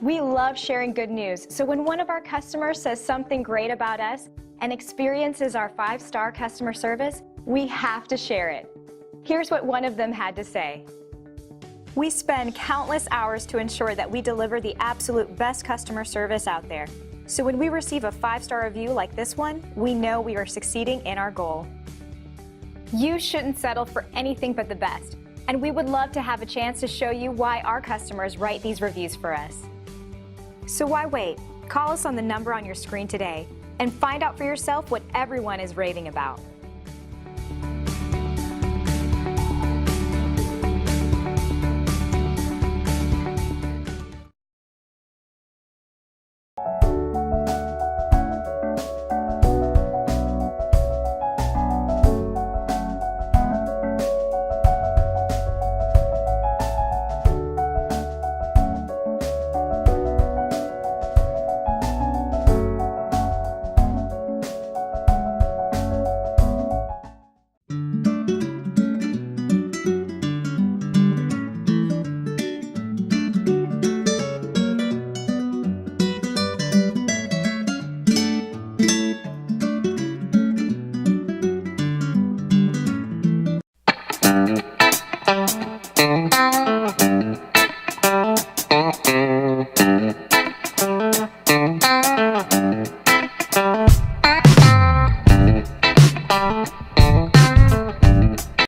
We love sharing good news, so when one of our customers says something great about us and experiences our 5-star customer service, we have to share it. Here's what one of them had to say. We spend countless hours to ensure that we deliver the absolute best customer service out there. So when we receive a 5-star review like this one, we know we are succeeding in our goal. You shouldn't settle for anything but the best, and we would love to have a chance to show you why our customers write these reviews for us. So why wait? Call us on the number on your screen today and find out for yourself what everyone is raving about.